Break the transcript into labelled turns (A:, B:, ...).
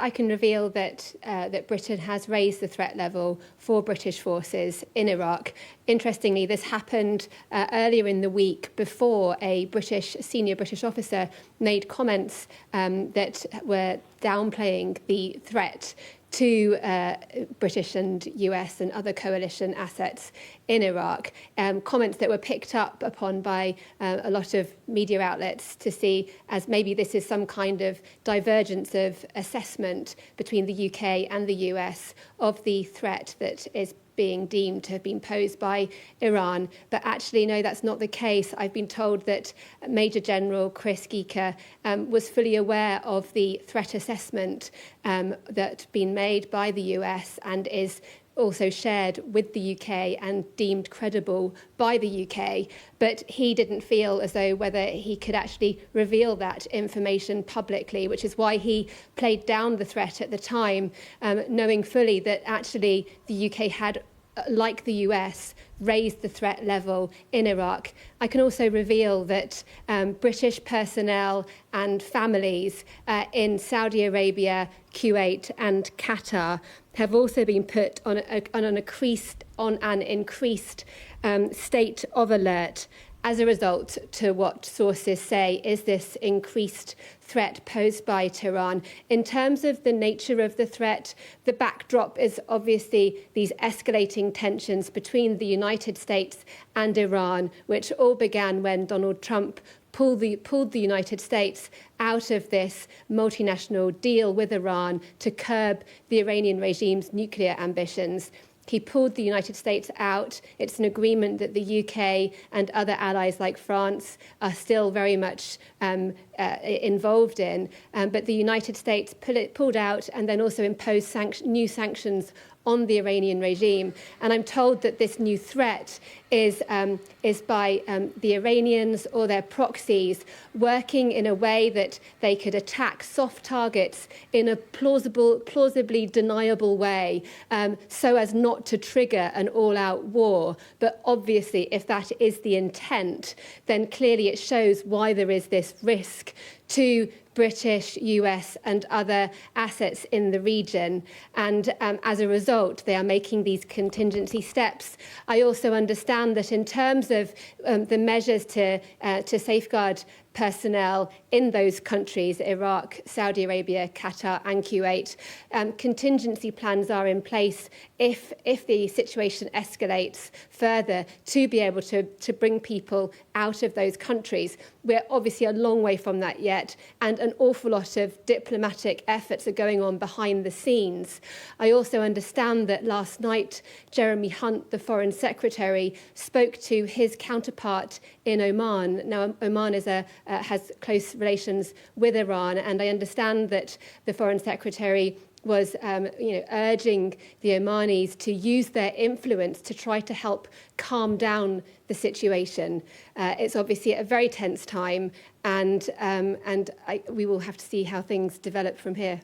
A: I can reveal that that Britain has raised the threat level for British forces in Iraq. Interestingly, this happened earlier in the week before a senior British officer made comments that were downplaying the threat to British and US and other coalition assets in Iraq, comments that were picked up upon by a lot of media outlets to see as maybe this is some kind of divergence of assessment between the UK and the US of the threat that is being deemed to have been posed by Iran. But actually, no, that's not the case. I've been told that Major General Chris Geeker was fully aware of the threat assessment that's been made by the US and is also shared with the UK and deemed credible by the UK, but he didn't feel as though whether he could actually reveal that information publicly, which is why he played down the threat at the time, knowing fully that actually the UK had, like the US, raised the threat level in Iraq. I can also reveal that British personnel and families in Saudi Arabia, Kuwait and Qatar have also been put on an increased state of alert as a result to what sources say is this increased threat posed by Tehran. In terms of the nature of the threat, the backdrop is obviously these escalating tensions between the United States and Iran, which all began when Donald Trump pulled the United States out of this multinational deal with Iran to curb the Iranian regime's nuclear ambitions. He pulled the United States out. It's an agreement that the UK and other allies like France are still very much involved in. But the United States pulled out and then also imposed new sanctions on the Iranian regime. And I'm told that this new threat is by the Iranians or their proxies working in a way that they could attack soft targets in a plausibly deniable way so as not to trigger an all-out war. But obviously, if that is the intent, then clearly it shows why there is this risk to British, US and other assets in the region. And as a result, they are making these contingency steps. I also understand that in terms of the measures to safeguard personnel in those countries, Iraq, Saudi Arabia, Qatar and Kuwait, contingency plans are in place if the situation escalates further to be able to bring people out of those countries. We're obviously a long way from that yet, and an awful lot of diplomatic efforts are going on behind the scenes. I also understand that last night, Jeremy Hunt, the Foreign Secretary, spoke to his counterpart in Oman. Now, Oman has close relations with Iran, and I understand that the Foreign Secretary was urging the Omanis to use their influence to try to help calm down the situation. It's obviously a very tense time, and we will have to see how things develop from here.